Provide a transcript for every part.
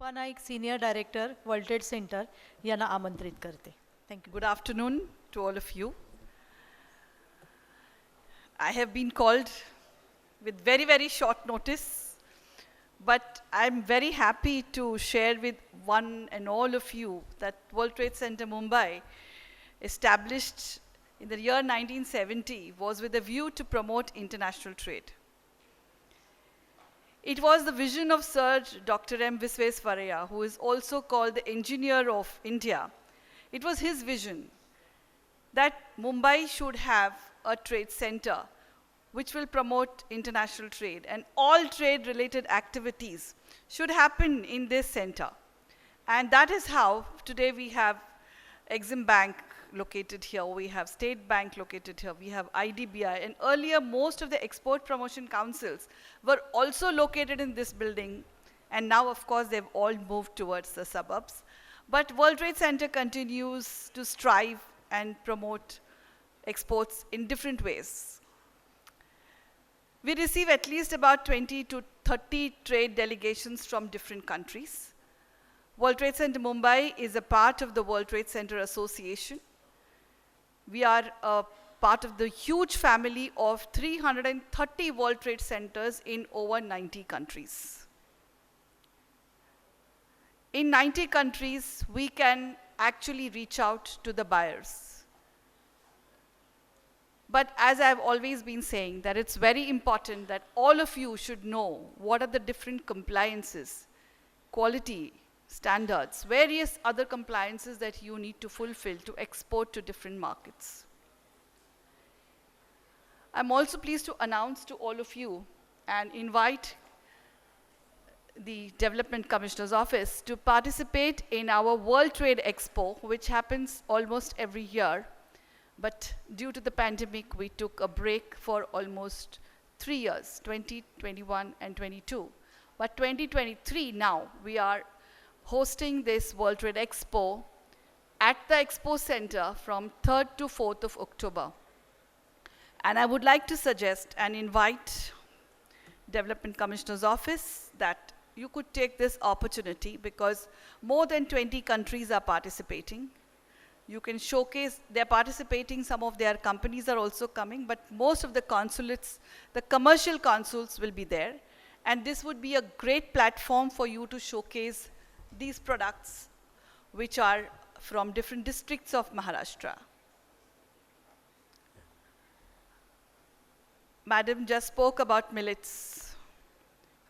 पण एक senior director world trade centre यांना आमंत्रित करते. Thank you. Good afternoon to all of you. I have been called with very, very short notice, but I'm very happy to share with one and all of you that World Trade Center Mumbai, established in the year 1970, was with a view to promote international trade. It was the vision of Sir Dr. M. Visvesvaraya, who is also called the engineer of India. It was his vision that Mumbai should have a trade center which will promote international trade, and all trade related activities should happen in this center. And that is how today we have Exim Bank located here, we have State Bank located here, we have IDBI, and earlier most of the export promotion councils were also located in this building, and now of course they've all moved towards the suburbs. But World Trade Center continues to strive and promote exports in different ways. We receive at least about 20 to 30 trade delegations from different countries. World Trade Center Mumbai is a part of the World Trade Center Association. We are a part of the huge family of 330 World Trade Centers in over 90 countries. In 90 countries, we can actually reach out to the buyers. But as I've always been saying, that it's very important that all of you should know what are the different compliances, quality standards, various other compliances that you need to fulfill to export to different markets. I'm also pleased to announce to all of you and invite the Development Commissioner's Office to participate in our World Trade Expo, which happens almost every year. But due to the pandemic, we took a break for almost 3 years, 2021 and 22. But 2023 now, we are hosting this World Trade Expo at the Expo Center from 3rd to 4th of October. And I would like to suggest and invite Development Commissioner's Office that you could take this opportunity, because more than 20 countries are participating. You can showcase, they're participating, some of their companies are also coming, but most of the consulates, the commercial consuls will be there. And this would be a great platform for you to showcase these products which are from different districts of Maharashtra. Madam just spoke about millets.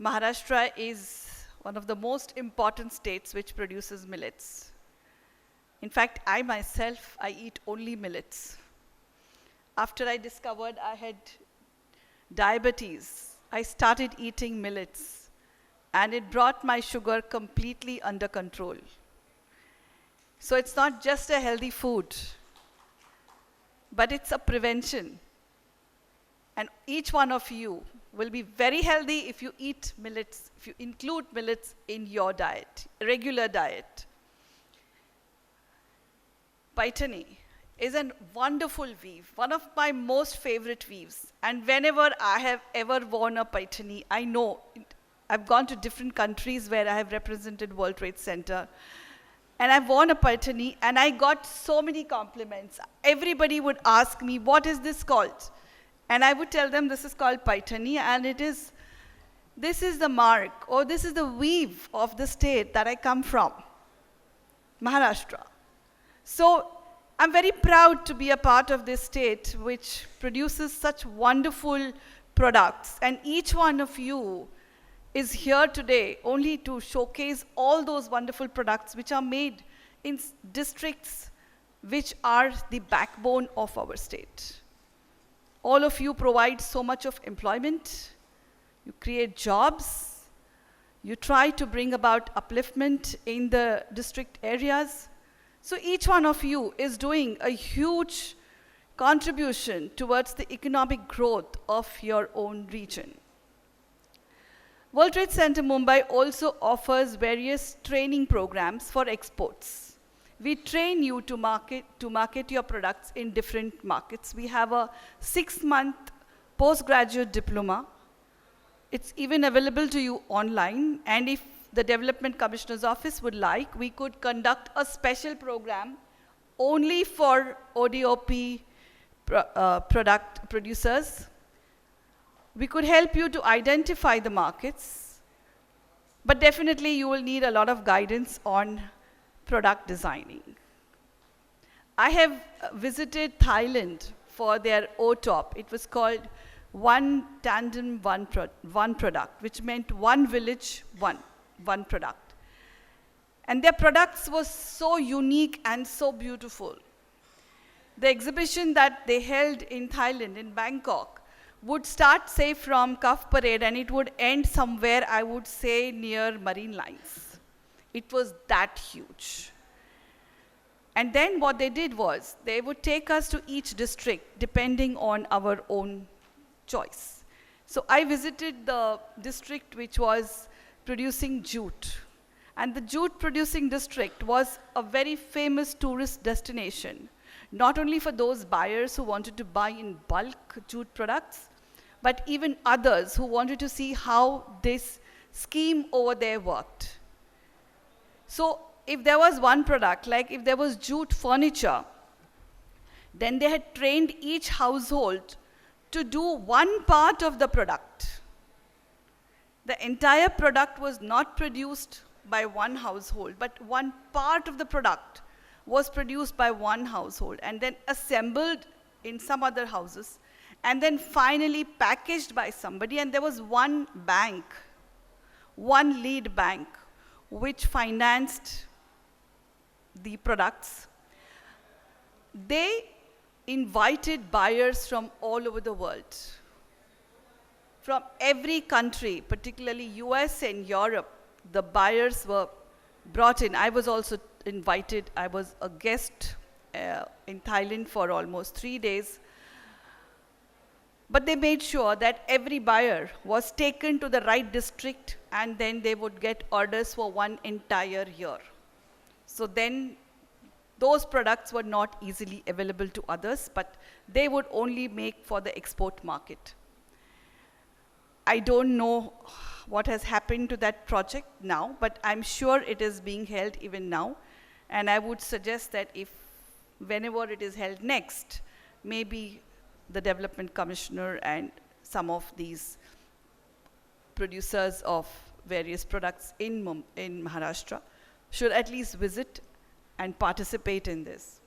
Maharashtra is one of the most important states which produces millets. In fact, I myself, I eat only millets. After I discovered I had diabetes, I started eating millets, and it brought my sugar completely under control. So it's not just a healthy food, but it's a prevention. And each one of you will be very healthy if you eat millets, if you include millets in your diet, regular diet. Paitani is a wonderful weave, one of my most favorite weaves. And whenever I have ever worn a paitani, I know I've gone to different countries where I have represented World Trade Center. And I've worn a paitani and I got so many compliments. Everybody would ask me, what is this called? And I would tell them this is called paitani, and this is the mark, or this is the weave of the state that I come from, Maharashtra. So I'm very proud to be a part of this state which produces such wonderful products. And each one of you is here today only to showcase all those wonderful products which are made in districts which are the backbone of our state. All of you provide so much of employment, you create jobs, you try to bring about upliftment in the district areas. So each one of you is doing a huge contribution towards the economic growth of your own region. World Trade Center Mumbai also offers various training programs for exports. We train you to market your products in different markets. We have a 6-month postgraduate diploma. It's even available to you online. And if the Development Commissioner's Office would like, we could conduct a special program only for ODOP product producers. We could help you to identify the markets, but definitely you will need a lot of guidance on product designing. I have visited Thailand for their OTOP. It was called One Tandem, One Product, which meant one village, one product. And their products were so unique and so beautiful. The exhibition that they held in Thailand, in Bangkok, would start, say, from Cuff Parade, and it would end somewhere, I would say, near Marine Lines. It was that huge. And then what they did was, they would take us to each district, depending on our own choice. So I visited the district which was producing jute. And the jute producing district was a very famous tourist destination, not only for those buyers who wanted to buy in bulk jute products, but even others who wanted to see how this scheme over there worked. So if there was one product, like if there was jute furniture, then they had trained each household to do one part of the product. The entire product was not produced by one household, but one part of the product was produced by one household and then assembled in some other houses and then finally packaged by somebody. And there was one bank, one lead bank, which financed the products. They invited buyers from all over the world, from every country, particularly US and Europe. The buyers were brought in. I was also invited. I was a guest in Thailand for almost 3 days. But they made sure that every buyer was taken to the right district, and then they would get orders for one entire year. So then those products were not easily available to others, but they would only make for the export market. I don't know what has happened to that project now, but I'm sure it is being held even now. And I would suggest that if, whenever it is held next, maybe the Development Commissioner and some of these producers of various products in Maharashtra should at least visit and participate in this.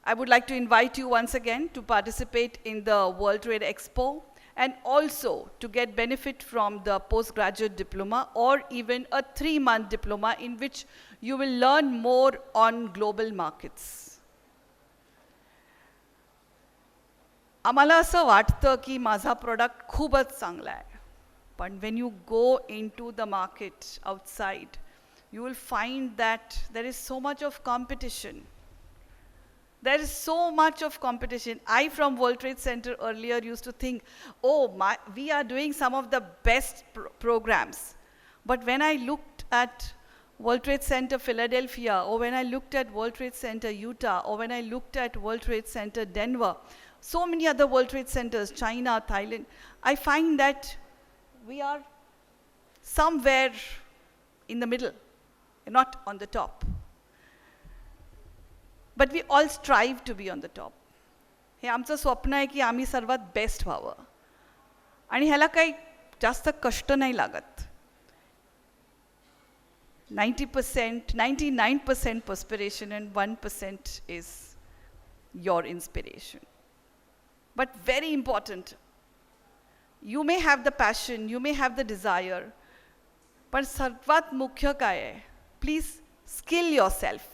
I would like to invite you once again to participate in the World Trade Expo and also to get benefit from the postgraduate diploma or even a 3-month diploma in which you will learn more on global markets. आम्हाला असं वाटतं की माझा product खूपच चांगला आहे, पण when you go into the market outside, you will find that there is so much of competition. There is so much of competition. I from World Trade Center earlier used to think, oh, we are doing some of the best programs. But when I looked at World Trade Center Philadelphia, or when I looked at World Trade Center Utah, or when I looked at World Trade Center Denver, so many other World Trade Centers, China, Thailand, I find that we are somewhere in the middle, not on the top. But we all strive to be on the top. हे आमचं स्वप्न आहे की आम्ही सर्वात best व्हावं. आणि ह्याला काही जास्त कष्ट नाही लागत. 90%, 99% perspiration and 1% is your inspiration. But very important, you may have the passion, you may have the desire, but सर्वात मुख्य काय आहे? Please skill yourself.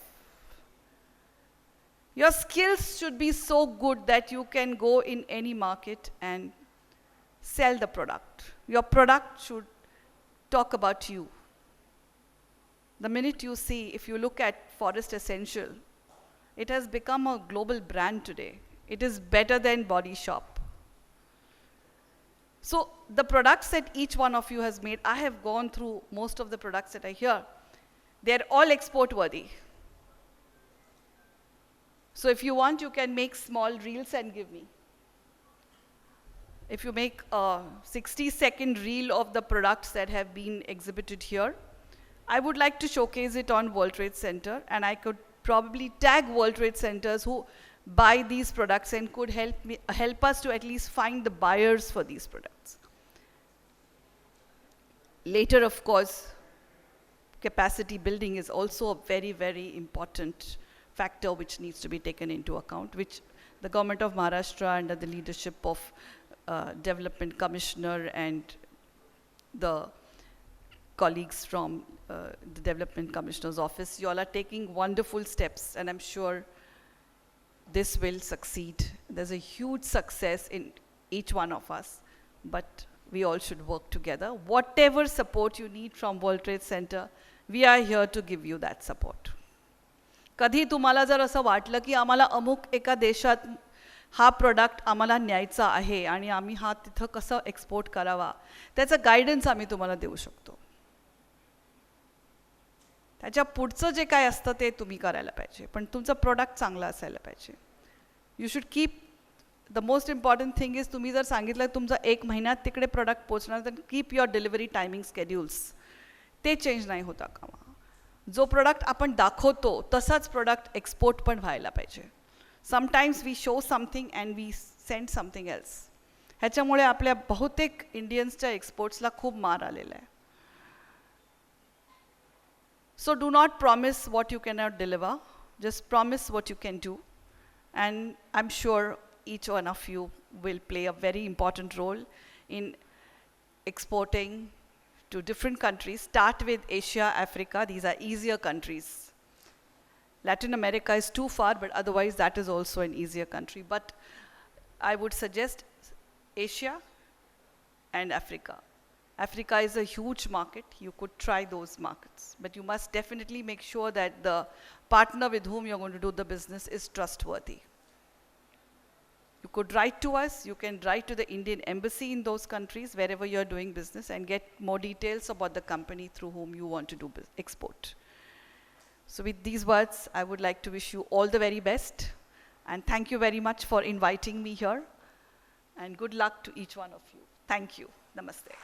Your skills should be so good that you can go in any market and sell the product. Your product should talk about you. The minute you see, if you look at Forest Essential, it has become a global brand today. It is better than Body Shop. So the products that each one of you has made, I have gone through most of the products that are here. They're all export worthy. So if you want, you can make small reels and give me. if you make a 60-second reel of the products that have been exhibited here, I would like to showcase it on World Trade Center, and I could probably tag World Trade Centers who buy these products and could help us to at least find the buyers for these products. Later, of course, capacity building is also a very, very important factor which needs to be taken into account, which the government of Maharashtra, under the leadership of Development Commissioner and the colleagues from the Development Commissioner's office, you all are taking wonderful steps, and I'm sure this will succeed. There's a huge success in each one of us, but we all should work together. Whatever support you need from World Trade Center, we are here to give you that support. कधी तुम्हाला जर असं वाटलं की आम्हाला अमुक एका देशात हा प्रोडक्ट आम्हाला न्यायचा आहे आणि आम्ही हा तिथं कसं एक्सपोर्ट करावा, त्याचं गायडन्स आम्ही तुम्हाला देऊ शकतो. त्याच्या पुढचं जे काय असतं ते तुम्ही करायला पाहिजे, पण तुमचं प्रोडक्ट चांगलं असायला पाहिजे. You should keep the most important thing is, तुम्ही जर सांगितलं तुमचं 1 महिन्यात तिकडे प्रोडक्ट पोहोचणार, तर कीप युअर डिलिव्हरी टायमिंग स्केड्युल्स. ते चेंज नाही होता कामा. जो प्रोडक्ट आपण दाखवतो तसाच प्रोडक्ट एक्सपोर्ट पण व्हायला पाहिजे. Sometimes we show something and we send something else. ह्याच्यामुळे आपल्या बहुतेक इंडियन्सच्या एक्सपोर्ट्सला खूप मार आलेला आहे. So do not promise what you cannot deliver. Just promise what you can do. And I'm sure each one of you will play a very important role in exporting to different countries. Start with Asia, Africa. These are easier countries. Latin America is too far, but otherwise that is also an easier country. But I would suggest Asia and Africa. Africa is a huge market. You could try those markets. But you must definitely make sure that the partner with whom you're going to do the business is trustworthy. You could write to us. You can write to the Indian embassy in those countries, wherever you're doing business, and get more details about the company through whom you want to do export. So with these words, I would like to wish you all the very best. And thank you very much for inviting me here. And good luck to each one of you. Thank you. Namaste.